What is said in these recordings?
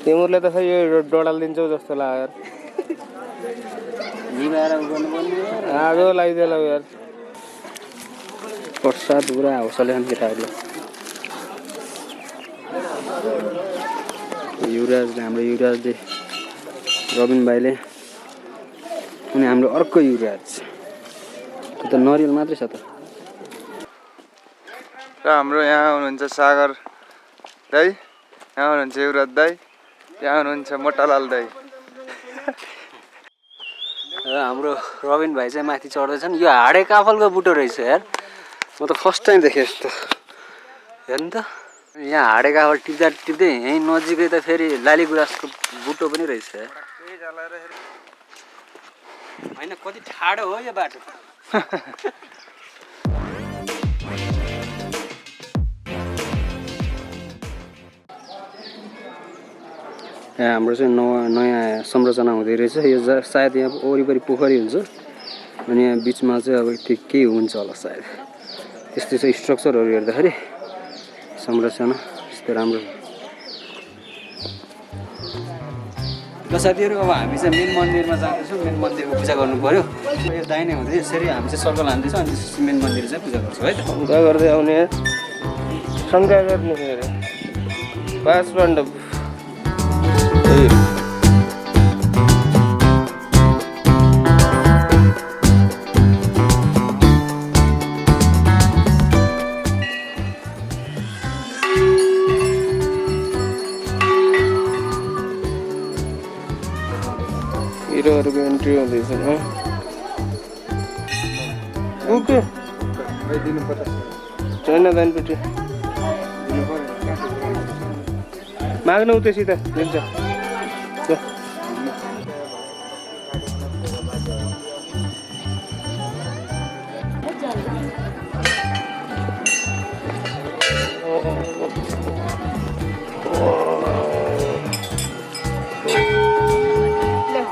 तिमीले त खै यो डडाल दिन्छौ जस्तो लाग्यो यार निभाएर गर्नुपर्ने आगो लगाइदेला यार प्रसाद पुरा हौसले खान केटाहरूले युवराजले हाम्रो युवराजले रबिन भाइले अनि हाम्रो अर्को युवराज त नरियल मात्रै छ त र हाम्रो यहाँ हुनुहुन्छ सागर दाइ यहाँ हुनुहुन्छ युवराज दाइ यहाँ हुनुहुन्छ मोटालाल दाइ र हाम्रो रबिन भाइ चाहिँ माथि चढ्दैछन् यो हाडे काफलको बुटो रहेछ यार म त फर्स्ट टाइम देखेँ यस्तो हेर्नु त यहाँ हाडे काफल टिप्दा टिप्दै यहीँ नजिकै त फेरि लाली गुराँसको बुटो पनि रहेछ होइन कति ठाडो हो यो बाटो यहाँ हाम्रो चाहिँ नयाँ संरचना हुँदै रहेछ यो सायद यहाँ वरिपरि पोखरी हुन्छ अनि यहाँ बिचमा चाहिँ अब त्यो के हुन्छ होला सायद त्यस्तै छ स्ट्रक्चरहरू हेर्दाखेरि संरचना यस्तो राम्रो ल साथीहरू अब हामी चाहिँ मेन मन्दिरमा जाँदैछौँ मेन मन्दिरको पूजा गर्नु पर्यो यो दाहिने हुँदै यसरी हामी चाहिँ सर्कल हान्दैछौँ अनि त्यसपछि मेन मन्दिर चाहिँ पूजा गर्छौँ है त शङ्का गर्दै आउने शङ्का गर्ने अरे पाँच मण्डप हिरोहरूको एन्ट्री हुँदैछ ओके छैन दानपेटी माग्नु उतैसित दिन्छ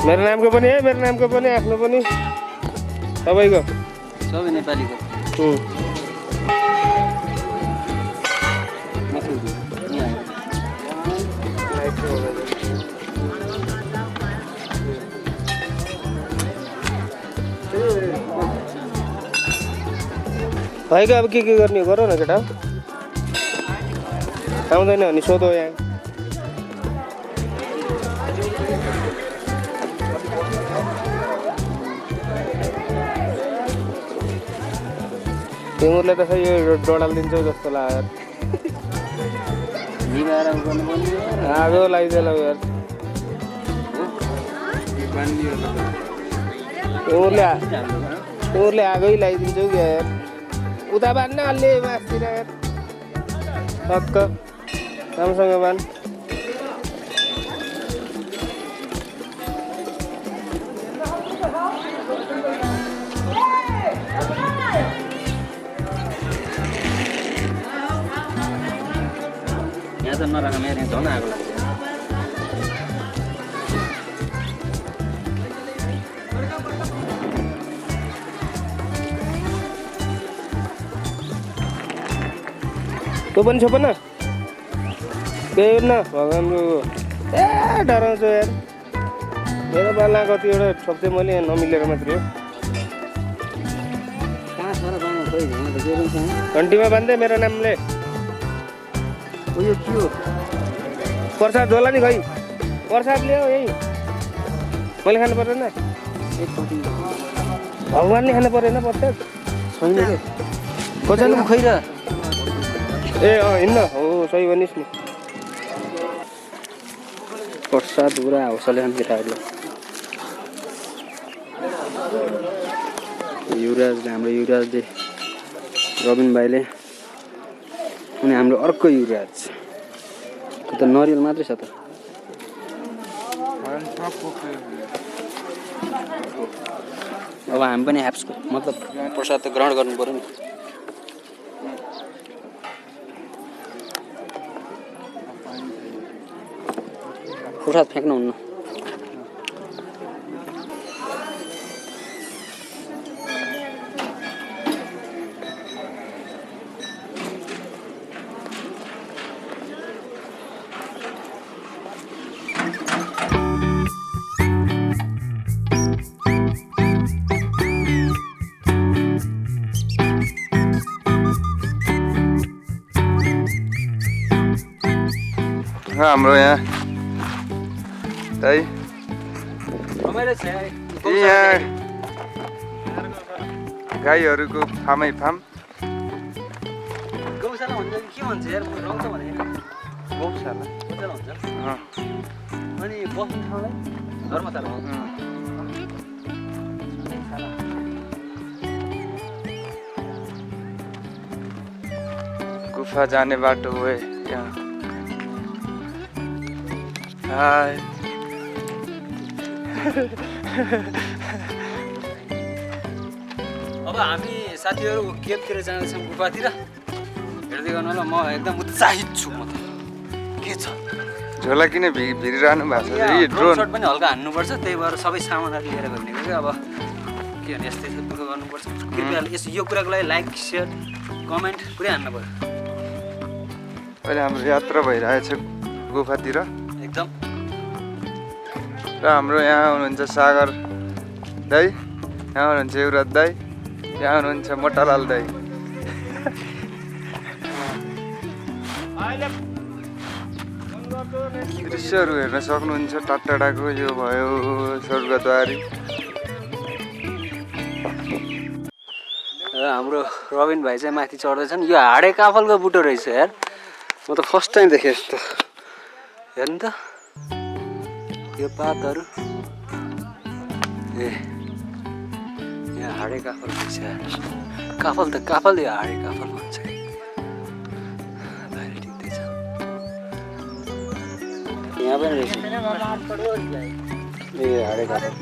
मेरो नामको पनि है मेरो नामको पनि आफ्नो पनि सबैको सबै नेपालीको भाइको अब के गर्ने गर न केटा आउँदैन भने सोधो यहाँ तिमीले त खै यो डडाल दिन्छौ जस्तो लाग्यो निभाएर गर्नुपर्ने आगो लगाइदेला यार तिमीले आगै लगाइदिन्छौ क्या यार उता बाँध्न अलि मासतिर यार टक्क राम्रोसँग बाँध यहाँ त नराख मेरो झन् आगो लाग्छ तँ पनि छोप न केही न भगवान्को ए डराउँछ यार मेरो बालना कतिवटा छोप्थेँ मैले यहाँ नमिलेर मात्रै हो घन्टीमा बाँध्दै मेरो नामले उयो के हो प्रसाद होला नि खै प्रसाद ल्याऊ यही मैले खानु पर्दैन भगवान्ले खानु परेन प्रसाद छैन के खोज्नु खै र ए हिँड्न हो सही भनिस् नि प्रसाद पुरा हौसले खान केटाहरूले युवराजले हाम्रो युवराजले रबिन भाइले अनि हाम्रो अर्को युवराज त नरियल मात्रै छ त अब हामी पनि एप्सको मतलब प्रसाद त ग्रहण गर्नु पर्यो नि प्रसाद फ्याँक्नुहुन्न हाम्रो यहाँ दाइ रमाइलो छ यार। यहाँ गाईहरूको फार्मै फार्म गौशाला भन्छ कि के भन्छ यार, म रङ त भनेको गौशाला गौशाला भन्छ। अँ, अनि बस्ने ठाउँलाई धर्मशाला भन्छ। अँ। गुफा जाने बाटो हो यहाँ। हाय अब हामी साथीहरू केपतिर जाँदैछौँ गुफातिर। हेर्दै गर्नु होला, म एकदम उत्साहित छु। म त के छ झोला किन भिरिरहनु भएको छ यहाँ यी ड्रोन ड्रोन सट पनि हल्का हान्नुपर्छ, त्यही भएर सबै सामानहरू लिएर गइदिएको क्या। अब के भने यस्तै छ, दुःख गर्नुपर्छ। कृपया यो कुराको लागि लाइक सेयर कमेन्ट पुरै हान्नु पऱ्यो अहिले हाम्रो यात्रा भइरहेछ गुफातिर एकदम। र हाम्रो यहाँ हुनुहुन्छ सागर दाइ, यहाँ हुनुहुन्छ युवराज दाइ, यहाँ हुनुहुन्छ मोटालाल दाइ। दृश्यहरू हेर्न सक्नुहुन्छ टाढाको। यो भयो स्वर्गद्वारी। हाम्रो रविन भाइ चाहिँ माथि चढ्दैछन्। यो हाडे काफलको बुटो रहेछ यार, म त फर्स्ट टाइम देखेँ यस्तो। हेर्नु त यो पातहरू, ए यहाँ हाडे काफल रहेछ यार। काफल त काफल, यो हाडे काफल भन्छ कि बाहिर टिक्दैछ। यहाँ पनि रहेछ ए हाडे काफल।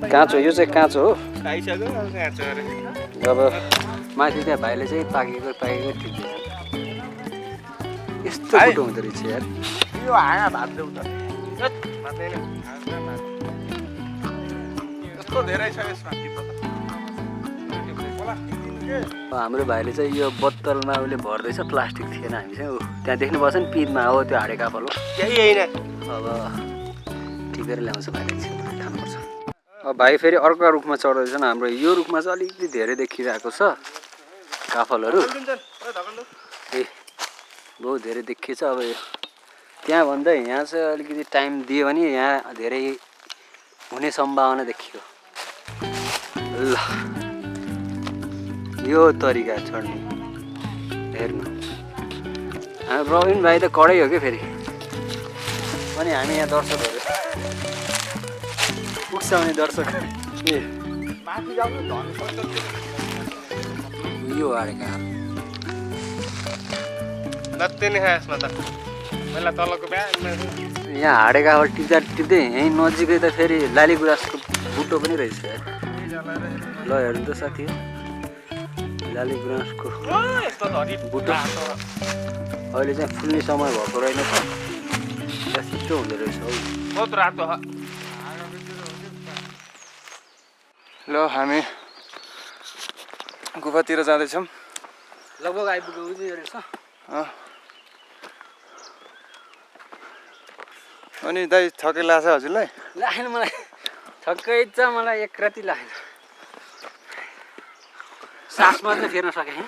काँचो, यो चाहिँ काँचो हो। अब माथि त्यहाँ भाइले चाहिँ पाकेको टिप्दैछ। यस्तो बुटो हुँदो रहेछ यार। हाम्रो भाइले चाहिँ यो बोतलमा उसले भर्दैछ, प्लास्टिक थिएन। हामी चाहिँ त्यहाँ देख्नुपर्छ नि पिँधमा हो त्यो हाडे काफल हो। अब टिपेर ल्याउँछ भाइले, खानुपर्छ। अब भाइ फेरि अर्को रुखमा चढ्दैछन्। हाम्रो यो रुखमा चाहिँ अलिकति धेरै देखिरहेको छ काफलहरू। ए बहुत धेरै देखिएछ। अब त्यहाँ भन्दा यहाँ चाहिँ अलिकति टाइम दियो भने यहाँ धेरै हुने सम्भावना देखियो। ल यो तरिका चढ्ने हेर्नु। हाम्रो रविन भाइ त कडै हो कि फेरि। अनि हामी यहाँ दर्शकहरू पुग्छ भने दर्शक ए यो हाडेका यहाँ हाडेका टिप्दा टिप्दै यहीँ नजिकै त फेरि लाली गुराँसको बुटो पनि रहेछ। ल हेर्नु त साथी, लाली गुराँसको बुटो अहिले चाहिँ फुल्ने समय भएको रहेन त, छिटो हुँदो रहेछ हौ। ल हामी गुफातिर जाँदैछौँ। लगभग आइपुग्यो रहेछ। अनि दाइ थकै लाग्छ हजुरलाई? लागेन मलाई, थकै छ मलाई। एक राति लागेन, सास मात्रै फेर्न सकेँ।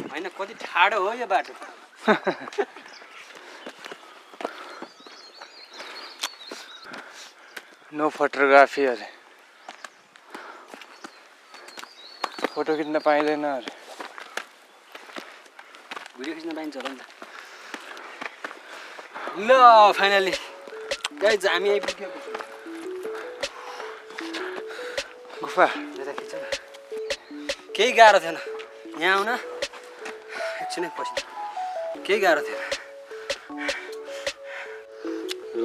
होइन कति ठाडो हो यो बाटो। नो फोटोग्राफी अरे, फोटो खिच्न पाइँदैन अरे। भिडियो खिच्न पाइन्छ होला नि त। ल फाइनली गाइज हामी आइपुग्यो गुफा। केही गाह्रो थिएन यहाँ आउन, एकछिनै पछि केही गाह्रो थिएन।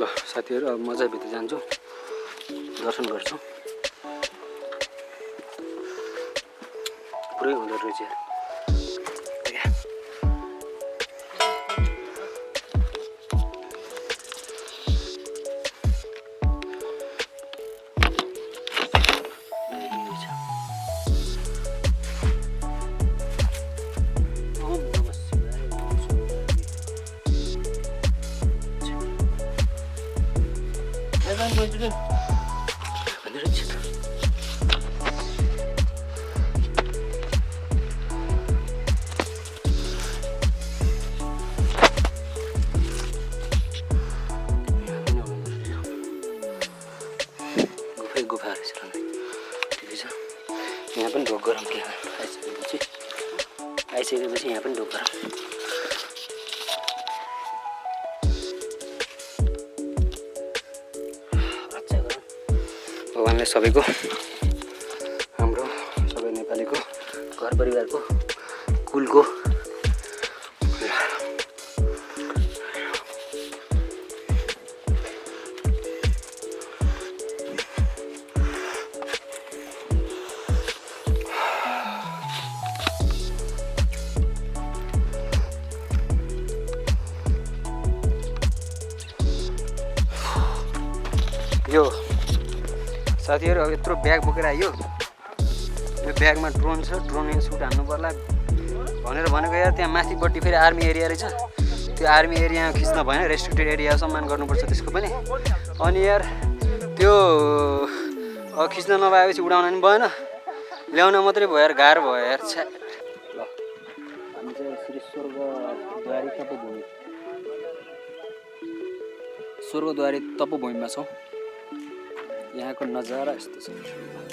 ल साथीहरू अब म चाहिँ भित्र जान्छु, दर्शन गर्छु। पुरै हुँदो रहेछ यार। गरौँ के आइसकेपछि यहाँ पनि ढोक गरौँ। भगवान्ले सबैको हाम्रो सबै नेपालीको घर परिवारको कुलको यो साथीहरु अब यत्रो ब्याग बोकेर आयो। यो ब्यागमा ड्रोन छ, ड्रोन सुट हान्नु पर्ला भनेर भनेको यार। त्यहाँ माथिपट्टि फेरि आर्मी एरिया रहेछ, त्यो आर्मी एरियामा खिच्न भएन, रेस्ट्रिक्टेड एरिया सम्मान गर्नुपर्छ त्यसको पनि। अनि यार त्यो खिच्न नपाएपछि उडाउन पनि भएन, ल्याउन मात्रै भयो यार, गाह्रो भयो यार। ल हामी चाहिँ श्री स्वर्गद्वारी तपोभूमि, स्वर्गद्वारी तपोभूमिमा छौँ। यहाँको नजारा यस्तो छ,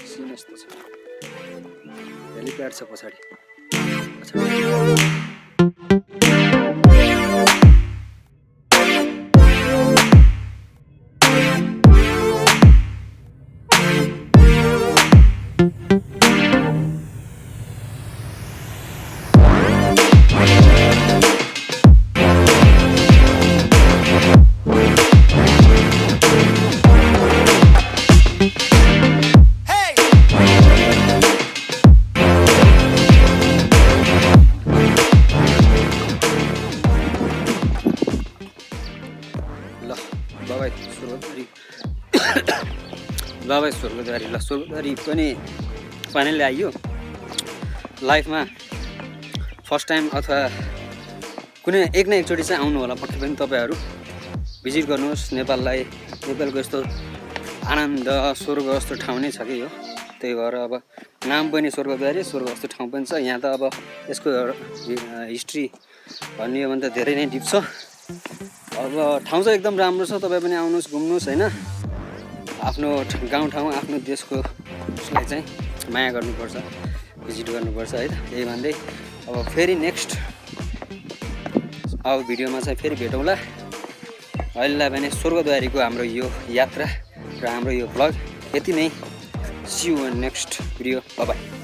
सिन यस्तो छ, हेलिप्याड छ पछाडि। बाबा स्वर्गद्वारी। ल स्वर्गद्वारी पनि फाइनली आइयो। लाइफमा फर्स्ट टाइम अथवा कुनै एक न एकचोटि चाहिँ आउनु होला पक्कै पनि तपाईँहरू। भिजिट गर्नुहोस् नेपाललाई। नेपालको यस्तो आनन्द स्वर्ग जस्तो ठाउँ नै छ कि यो। त्यही भएर अब नाम पनि स्वर्गद्वारी, स्वर्ग जस्तो ठाउँ पनि छ। यहाँ त अब यसको हिस्ट्री भन्ने हो भने त धेरै नै डिप छ। अब ठाउँ चाहिँ एकदम राम्रो छ, तपाईँ पनि आउनुहोस्, घुम्नुहोस् होइन। आफ्नो गाउँठाउँ आफ्नो देशको उसलाई चाहिँ माया गर्नुपर्छ, भिजिट गर्नुपर्छ है त। यही भन्दै अब फेरि नेक्स्ट अब भिडियोमा चाहिँ फेरि भेटौँला। अहिलेलाई भने स्वर्गद्वारीको हाम्रो यो यात्रा र हाम्रो यो भ्लग यति नै। See you in next video. Bye by.